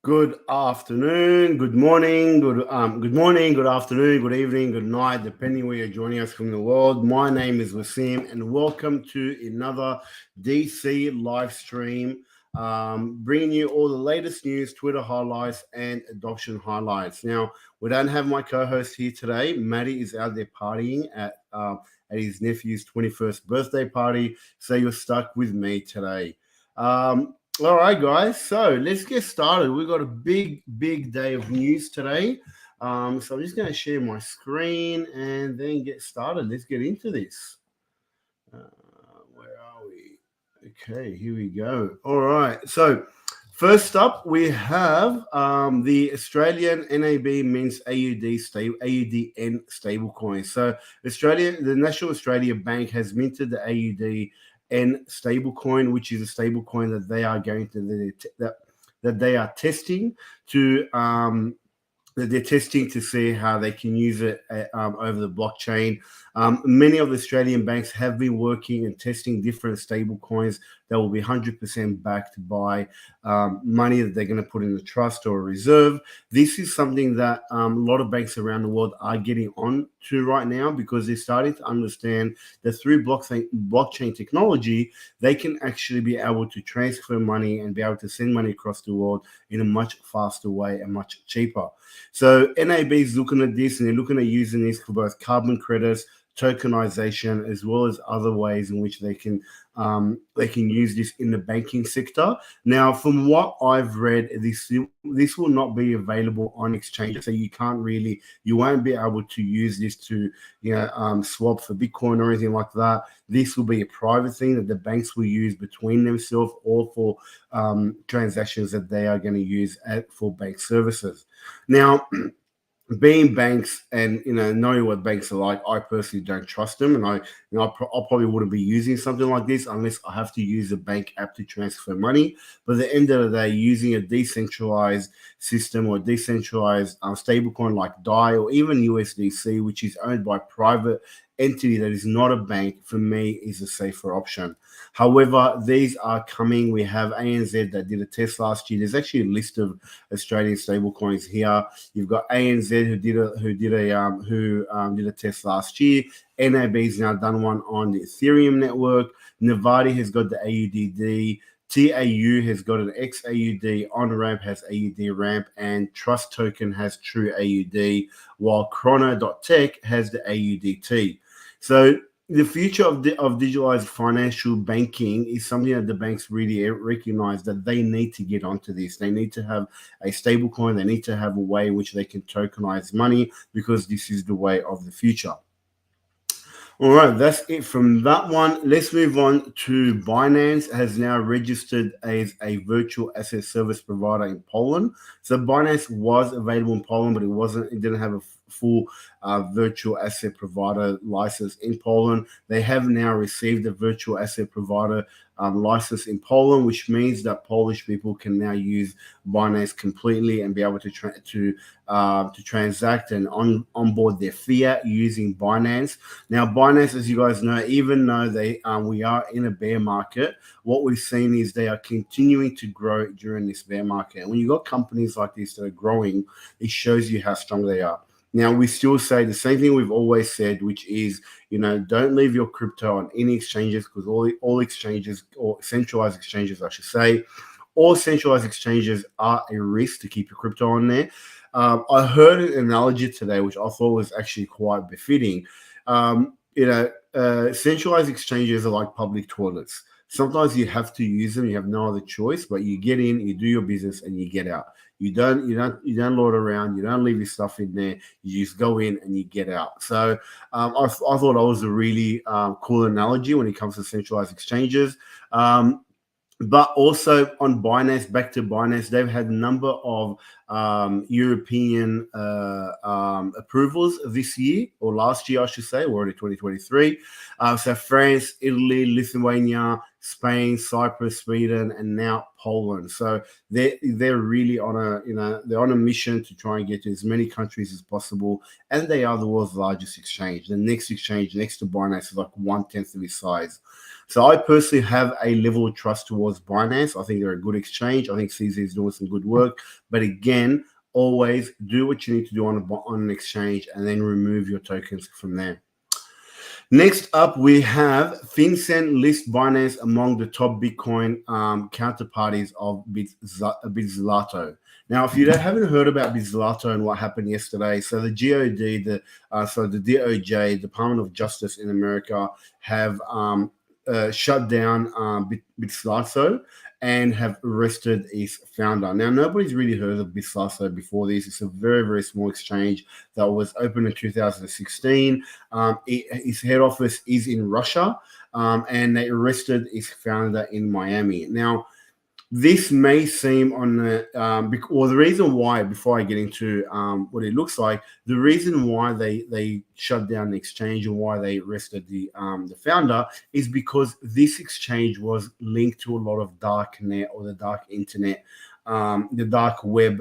Good afternoon, good morning, good morning, good afternoon, good evening, good night, depending where you're joining us from the world. My name is Wasim, and welcome to another DC live stream, bringing you all the latest news, Twitter highlights, and adoption highlights. Now, we don't have my co-host here today. Matty is out there partying at his nephew's 21st birthday party, so you're stuck with me today. All right, guys, so let's get started. We've got a big day of news today. So I'm just going to share my screen and then get started. Let's get into this. Where are we? Okay, here we go. All right, so first up, we have the Australian NAB mints AUDN stablecoin. So the National Australia Bank has minted the AUDN stablecoin, which is a stablecoin that they are going to that they are testing to that they're testing to see how they can use it over the blockchain. Many of the Australian banks have been working and testing different stable coins that will be 100% backed by money that they're going to put in the trust or a reserve. This is something that a lot of banks around the world are getting on to right now, because they're starting to understand that through blockchain technology, they can actually be able to transfer money and be able to send money across the world in a much faster way and much cheaper. So NAB is looking at this, and they're looking at using this for both carbon credits, tokenization, as well as other ways in which they can use this in the banking sector. Now, from what I've read, this will not be available on exchanges, so you won't be able to use this to swap for Bitcoin or anything like that. This will be a private thing that the banks will use between themselves, or for transactions that they are going to use for bank services. Now, being banks and knowing what banks are like, I personally don't trust them, and I probably wouldn't be using something like this unless I have to use a bank app to transfer money. But at the end of the day, using a decentralized system or decentralized stablecoin like DAI or even USDC, which is owned by a private entity that is not a bank, for me is a safer option. However, these are coming. We have ANZ that did a test last year. There's actually a list of Australian stablecoins here. You've got ANZ who did a test last year. NAB's now done one on the Ethereum network. Nevada has got the AUDD. TAU has got an XAUD, OnRamp has AUD Ramp, and Trust Token has True AUD, while Chrono.tech has the AUDT. So the future of digitalized financial banking is something that the banks really recognize that they need to get onto this. They need to have a stable coin. They need to have a way in which they can tokenize money, because this is the way of the future. All right, that's it from that one. Let's move on to Binance has now registered as a virtual asset service provider in Poland. So Binance was available in Poland, but it didn't have a full virtual asset provider license in Poland. They have now received a virtual asset provider license in Poland, which means that Polish people can now use Binance completely and be able to transact and onboard their fiat using Binance. Now, Binance, as you guys know, even though we are in a bear market, what we've seen is they are continuing to grow during this bear market. And when you've got companies like this that are growing, it shows you how strong they are. Now, we still say the same thing we've always said, which is, don't leave your crypto on any exchanges, because all exchanges, or centralized exchanges, I should say, all centralized exchanges are a risk to keep your crypto on there. I heard an analogy today, which I thought was actually quite befitting. Centralized exchanges are like public toilets. Sometimes you have to use them. You have no other choice, but you get in, you do your business, and you get out. You don't lord around. You don't leave your stuff in there. You just go in and you get out. So I thought that was a really cool analogy when it comes to centralized exchanges. But also on Binance, back to Binance, they've had a number of European approvals this year, or last year, I should say, or already 2023. So France, Italy, Lithuania, Spain, Cyprus, Sweden, and now Poland. So they're really on they're on a mission to try and get to as many countries as possible, and they are the world's largest exchange. The next exchange next to Binance is like 1/10 of its size. So I personally have a level of trust towards Binance. I think they're a good exchange. I think CZ is doing some good work. But again, always do what you need to do on an exchange and then remove your tokens from there. Next up, we have FinCEN list Binance among the top Bitcoin counterparties of Bitzlato. Now, if you haven't heard about Bitzlato and what happened yesterday, so the DOD, the DOJ, Department of Justice in America, have shut down Bitzlato and have arrested its founder. Now, nobody's really heard of Bitzlato before this. It's a very, very small exchange that was opened in 2016. Its head office is in Russia, and they arrested its founder in Miami. Now, this may seem on the the reason why, before I get into what it looks like, the reason why they shut down the exchange and why they arrested the founder is because this exchange was linked to a lot of dark net or the dark internet, the dark web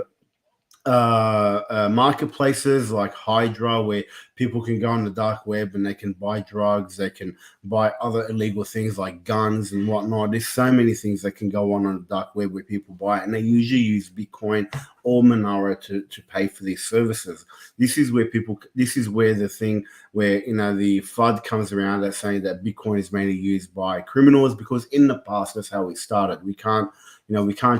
marketplaces like Hydra, where people can go on the dark web and they can buy drugs, they can buy other illegal things like guns and whatnot. There's so many things that can go on the dark web where people buy it, and they usually use Bitcoin or Monero to pay for these services. This is where the thing where the FUD comes around that's saying that Bitcoin is mainly used by criminals, because in the past that's how it started. We can't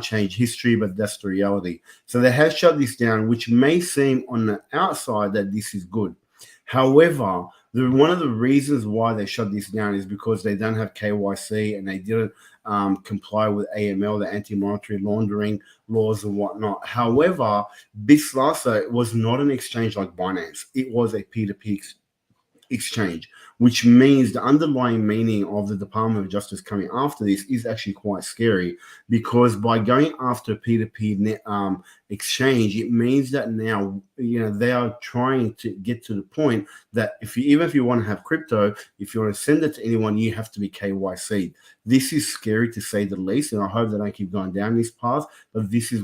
change history, but that's the reality. So they have shut this down, which may seem on the outside that this is good. However, one of the reasons why they shut this down is because they don't have KYC and they didn't comply with AML, the anti-monetary laundering laws and whatnot. However, Bitzlato was not an exchange like Binance. It was a P2P exchange, which means the underlying meaning of the Department of Justice coming after this is actually quite scary, because by going after P2P net, exchange, it means that now they are trying to get to the point that even if you want to have crypto, if you want to send it to anyone, you have to be KYC. This is scary to say the least, and I hope that I keep going down this path. But this is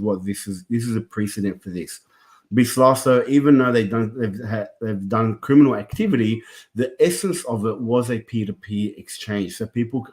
a precedent for this. Bitzlato, even though they've done criminal activity, the essence of it was a peer-to-peer exchange. So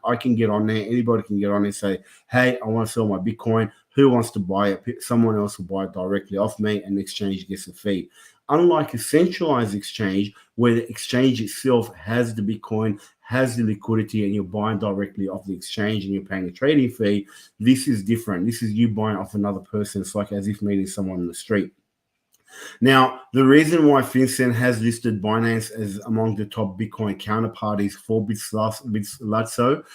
I can get on there, anybody can get on there and say, hey, I want to sell my Bitcoin. Who wants to buy it? Someone else will buy it directly off me, and the exchange gets a fee. Unlike a centralized exchange, where the exchange itself has the Bitcoin, has the liquidity, and you're buying directly off the exchange and you're paying a trading fee, this is different. This is you buying off another person. It's like as if meeting someone on the street. Now, the reason why FinCEN has listed Binance as among the top Bitcoin counterparties for Bitzlato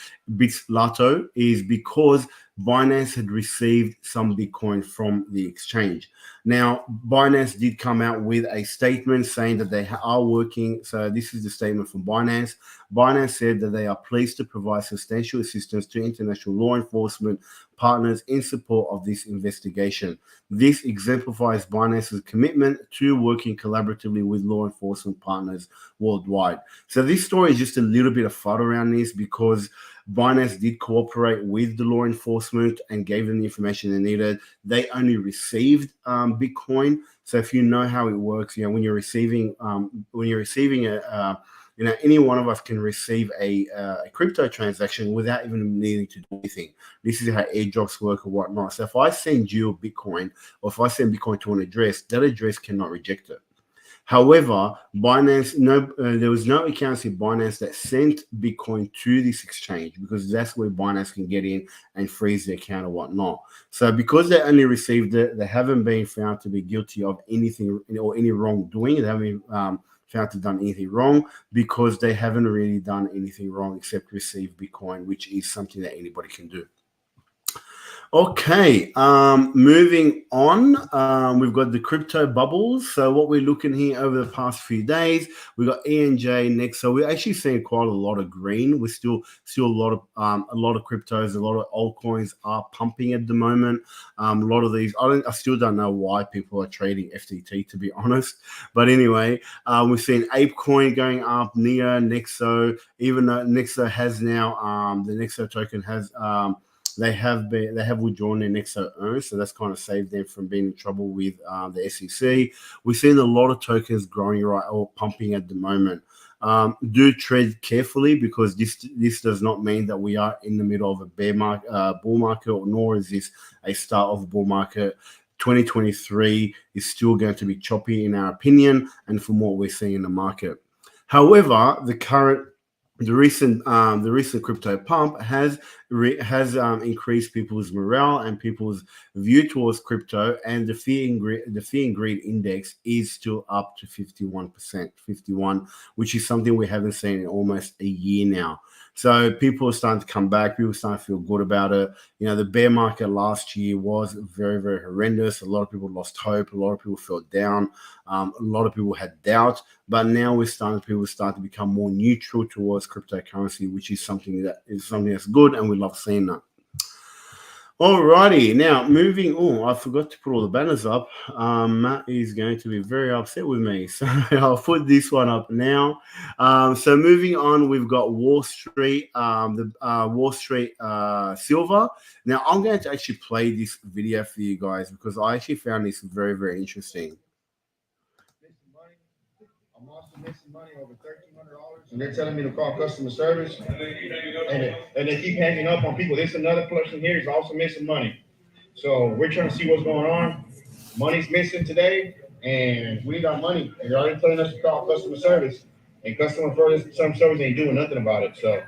is because Binance had received some Bitcoin from the exchange. Now, Binance did come out with a statement saying that they are working. So this is the statement from Binance. Binance said that they are pleased to provide substantial assistance to international law enforcement partners in support of this investigation. This exemplifies Binance's commitment to working collaboratively with law enforcement partners worldwide. So this story is just a little bit of FUD around this, because Binance did cooperate with the law enforcement and gave them the information they needed. They only received Bitcoin. So if you know how it works, when you're receiving any one of us can receive a crypto transaction without even needing to do anything. This is how airdrops work or whatnot. So if I send you a Bitcoin, or if I send Bitcoin to an address, that address cannot reject it. However, Binance, there was no accounts in Binance that sent Bitcoin to this exchange, because that's where Binance can get in and freeze the account or whatnot. So because they only received it, they haven't been found to be guilty of anything or any wrongdoing. They haven't found to have done anything wrong, because they haven't really done anything wrong except receive Bitcoin, which is something that anybody can do. Okay, moving on, we've got the crypto bubbles. So what we're looking here over the past few days, we got ENJ next. So we're actually seeing quite a lot of green. We're still a lot of cryptos, a lot of altcoins are pumping at the moment. A lot of these, I still don't know why people are trading FTT, to be honest. But anyway, we've seen ApeCoin going up, Neo, Nexo. Even though Nexo has now, the Nexo token has. They have withdrawn their Nexo own, so that's kind of saved them from being in trouble with the SEC. We've seen a lot of tokens growing or pumping at the moment. Do tread carefully, because this does not mean that we are in the middle of a bull market, nor is this a start of a bull market. 2023 is still going to be choppy in our opinion, and from what we're seeing in the market. However, the recent crypto pump has increased people's morale and people's view towards crypto, and the fear and greed index is still up to 51%, 51, which is something we haven't seen in almost a year now. So people are starting to come back. People are starting to feel good about it. You know, the bear market last year was very, very horrendous. A lot of people lost hope. A lot of people felt down. A lot of people had doubt. But now people start to become more neutral towards cryptocurrency, which is something that's good, and we love seeing that. Alrighty, now moving on. I forgot to put all the banners up. Matt is going to be very upset with me, so I'll put this one up now. So moving on, we've got Wall Street, Wall Street silver. Now I'm going to actually play this video for you guys, because I actually found this very, very interesting. I'm also missing money over $1,300, and they're telling me to call customer service, and they keep hanging up on people. There's another person here who's also missing money, so we're trying to see what's going on. Money's missing today, and we need our money, and they're already telling us to call customer service, and customer service ain't doing nothing about it. So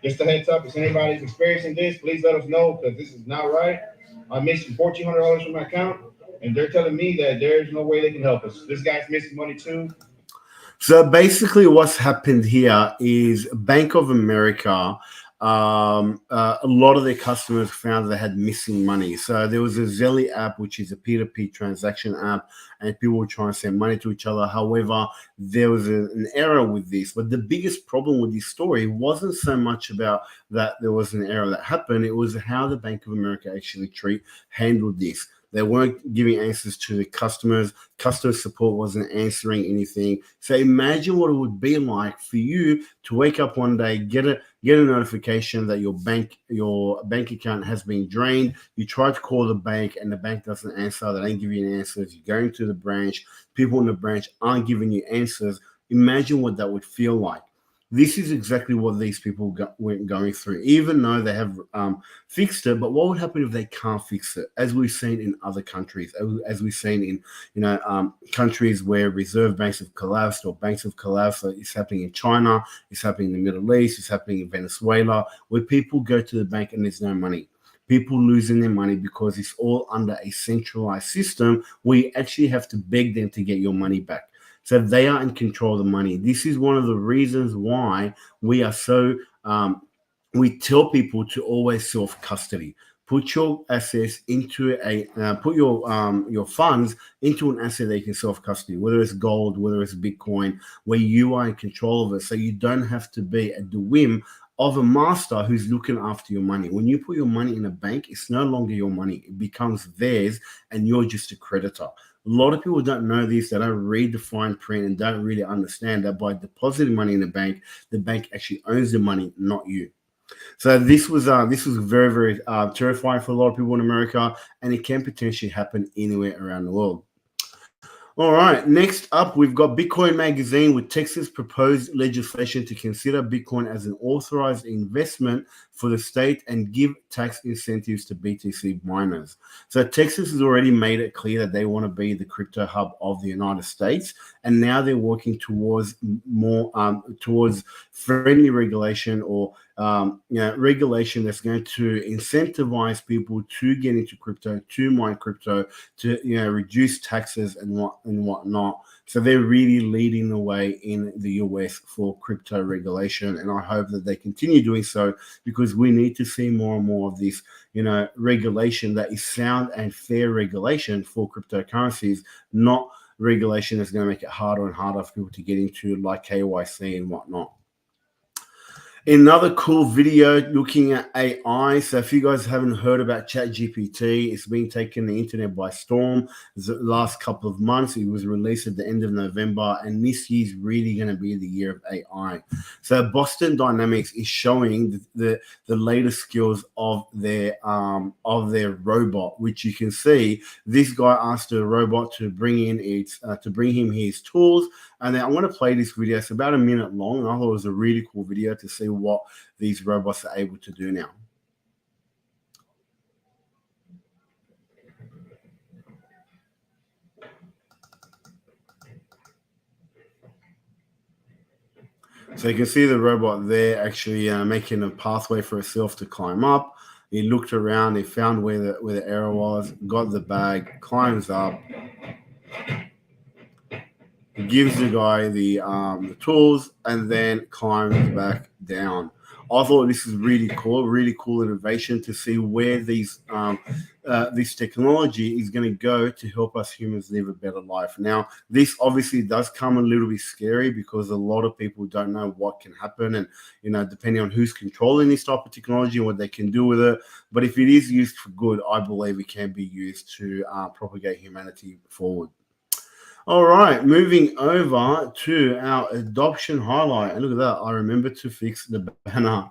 just a heads up, if anybody's experiencing this, please let us know, because this is not right. I'm missing $1,400 from my account, and they're telling me that there's no way they can help us. This guy's missing money too. So basically, what's happened here is Bank of America. A lot of their customers found they had missing money. So there was a Zelly app, which is a peer-to-peer transaction app, and people were trying to send money to each other. However, there was an error with this. But the biggest problem with this story wasn't so much about that there was an error that happened. It was how the Bank of America actually handled this. They weren't giving answers to the customers. Customer support wasn't answering anything. So imagine what it would be like for you to wake up one day, get a notification that your bank account has been drained. You try to call the bank, and the bank doesn't answer. They don't give you answers. You're going to the branch. People in the branch aren't giving you answers. Imagine what that would feel like. This is exactly what these people went going through, even though they have fixed it. But what would happen if they can't fix it? As we've seen in other countries, as we've seen in countries where reserve banks have collapsed or banks have collapsed. It's happening in China, it's happening in the Middle East, it's happening in Venezuela, where people go to the bank and there's no money. People losing their money because it's all under a centralized system where you actually have to beg them to get your money back. So they are in control of the money. This is one of the reasons why we are so, we tell people to always self-custody. Put your assets into put your funds into an asset that you can self-custody, whether it's gold, whether it's Bitcoin, where you are in control of it. So you don't have to be at the whim of a master who's looking after your money. When you put your money in a bank, it's no longer your money. It becomes theirs, and you're just a creditor. A lot of people don't know this. They don't read the fine print and don't really understand that by depositing money in the bank actually owns the money, not you. So this was very, very terrifying for a lot of people in America, and it can potentially happen anywhere around the world. All right, next up, we've got Bitcoin Magazine with Texas proposed legislation to consider Bitcoin as an authorized investment for the state and give tax incentives to BTC miners. So Texas has already made it clear that they want to be the crypto hub of the United States, and now they're working towards more towards friendly regulation or regulation that's going to incentivize people to get into crypto, to mine crypto, to reduce taxes and whatnot. So they're really leading the way in the US for crypto regulation, and I hope that they continue doing so, because because we need to see more and more of this, regulation that is sound and fair regulation for cryptocurrencies, not regulation that's going to make it harder and harder for people to get into, like KYC and whatnot. Another cool video looking at AI. So if you guys haven't heard about ChatGPT, it's been taking the internet by storm the last couple of months. It was released at the end of November, and this year's really going to be the year of AI. So Boston Dynamics is showing the latest skills of their robot, which you can see. This guy asked the robot to bring him his tools. And then I'm going to play this video. It's about a minute long. And I thought it was a really cool video to see what these robots are able to do now. So you can see the robot there actually making a pathway for itself to climb up. He looked around. He found where the arrow was, got the bag, climbs up. Gives the guy the tools, and then climbs back down. I thought this is really cool innovation to see where these this technology is going to go to help us humans live a better life. Now, this obviously does come a little bit scary because a lot of people don't know what can happen, and depending on who's controlling this type of technology and what they can do with it. But if it is used for good, I believe it can be used to propagate humanity forward. All right, moving over to our adoption highlight. And look at that, I remember to fix the banner.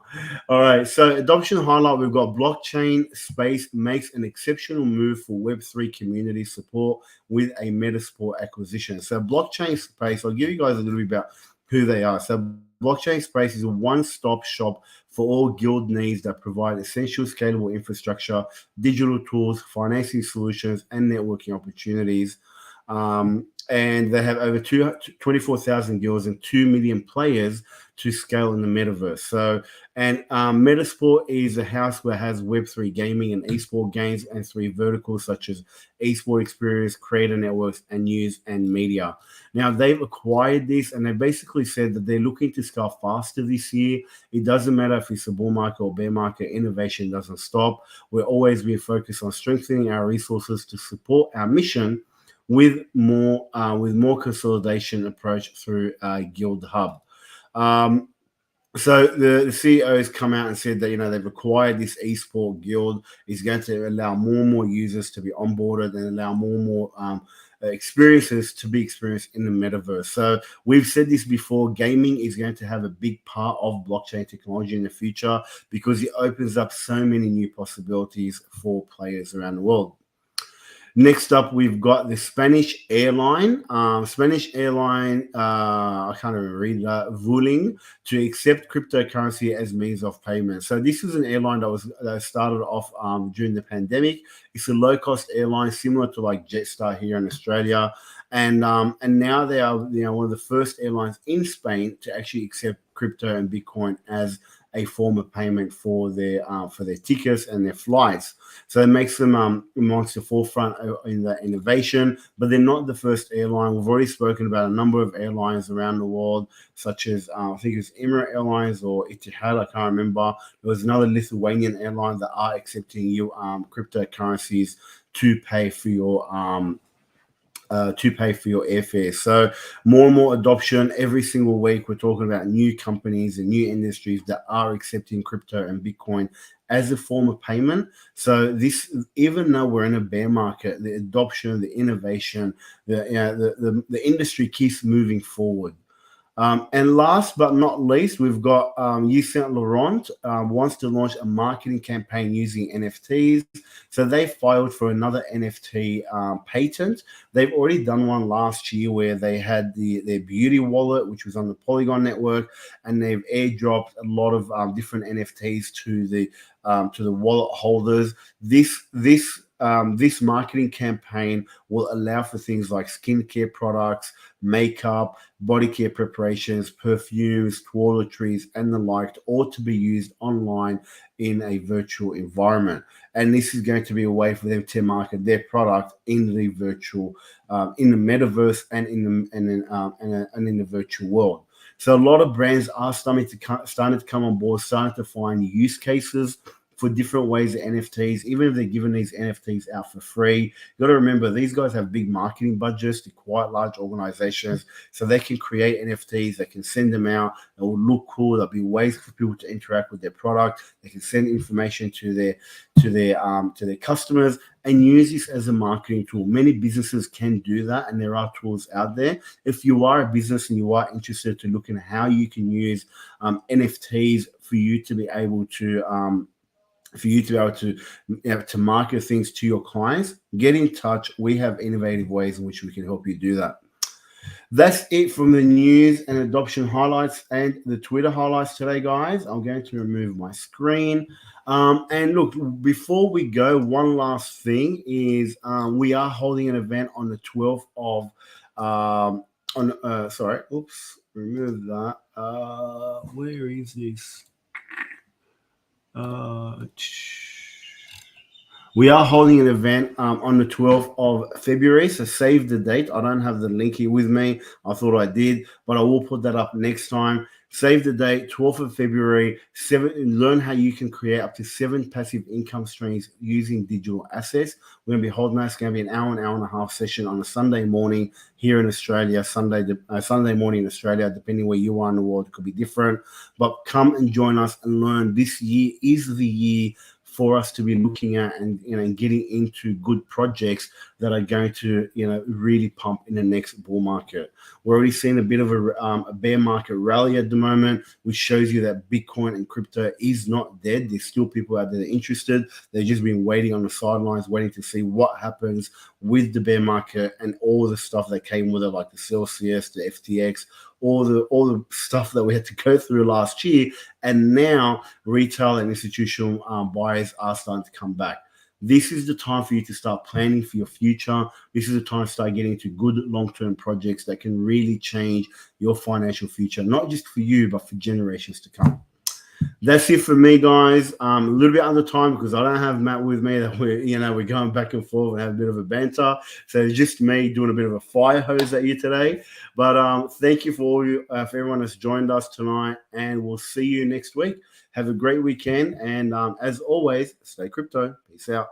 All right, so adoption highlight, we've got blockchain space makes an exceptional move for Web3 community support with a Metasport acquisition. So blockchain space, I'll give you guys a little bit about who they are. So blockchain space is a one-stop shop for all guild needs that provide essential scalable infrastructure, digital tools, financing solutions, and networking opportunities. And they have over 24,000 guilds and 2 million players to scale in the metaverse. So, and Metasport is a house where it has Web3 gaming and esport games and 3 verticals such as esport experience, creator networks, and news and media. Now, they've acquired this, and they basically said that they're looking to scale faster this year. It doesn't matter if it's a bull market or bear market, innovation doesn't stop. We're always being focused on strengthening our resources to support our mission with more consolidation approach through Guild Hub. So the CEO has come out and said that they've acquired this esport guild. Is going to allow more and more users to be onboarded and allow more and more experiences to be experienced in the metaverse. So we've said this before, gaming is going to have a big part of blockchain technology in the future because it opens up so many new possibilities for players around the world. Next up, we've got the Spanish airline. I can't even read that. Vueling to accept cryptocurrency as means of payment. So this is an airline that started off during the pandemic. It's a low-cost airline similar to like Jetstar here in Australia, and now they are one of the first airlines in Spain to actually accept crypto and Bitcoin as a form of payment for their tickets and their flights. So it makes them amongst the forefront in the innovation, but they're not the first airline. We've already spoken about a number of airlines around the world, such as I think it's Emirates Airlines or Etihad, I can't remember. There was another Lithuanian airline that are accepting cryptocurrencies to pay for your airfare. So more and more adoption every single week. We're talking about new companies and new industries that are accepting crypto and Bitcoin as a form of payment. So this, even though we're in a bear market, the adoption, the innovation, the industry keeps moving forward. And last but not least, we've got Yves Saint Laurent wants to launch a marketing campaign using NFTs. So they filed for another NFT patent. They've already done one last year where they had their beauty wallet, which was on the Polygon network, and they've airdropped a lot of different NFTs to the wallet holders. This marketing campaign will allow for things like skincare products, makeup, body care preparations, perfumes, toiletries, and the like, all to be used online in a virtual environment. And this is going to be a way for them to market their product in the virtual, in the metaverse, and in the virtual world. So a lot of brands are starting to come on board, starting to find use cases for different ways of NFTs, even if they're giving these NFTs out for free. You got to remember, these guys have big marketing budgets. They're quite large organizations, so they can create NFTs. They can send them out. It will look cool. There'll be ways for people to interact with their product. They can send information to their customers and use this as a marketing tool. Many businesses can do that, and there are tools out there. If you are a business and you are interested to look at how you can use NFTs for you to be able to to market things to your clients, get in touch. We have innovative ways in which we can help you do that. That's it from the news and adoption highlights and the Twitter highlights today, guys. I'm going to remove my screen. And look, before we go, one last thing is we are holding an event on the 12th of remove that. Where is this? We are holding an event on the 12th of February, so save the date. I don't have the link here with me. I thought I did, but I will put that up next time. Save the date, 12th of February. Learn how you can create up to 7 passive income streams using digital assets. We're going to be holding that. It's going to be an hour and a half session on a Sunday morning here in Australia, Sunday morning in Australia, depending where you are in the world. It could be different, but come and join us and learn. This year is the year for us to be looking at and getting into good projects that are going to really pump in the next bull market. We're already seeing a bit of a bear market rally at the moment, which shows you that Bitcoin and crypto is not dead. There's still people out there that are interested. They've just been waiting on the sidelines, waiting to see what happens with the bear market and all the stuff that came with it, like the Celsius, the FTX, all the stuff that we had to go through last year. And now retail and institutional buyers are starting to come back. This is the time for you to start planning for your future. This is the time to start getting into good long-term projects that can really change your financial future, not just for you, but for generations to come. That's it for me, guys. A little bit under time because I don't have Matt with me. That we're going back and forth and have a bit of a banter. So it's just me doing a bit of a fire hose at you today. But thank you for everyone that's joined us tonight, and we'll see you next week. Have a great weekend, and as always, stay crypto. Peace out.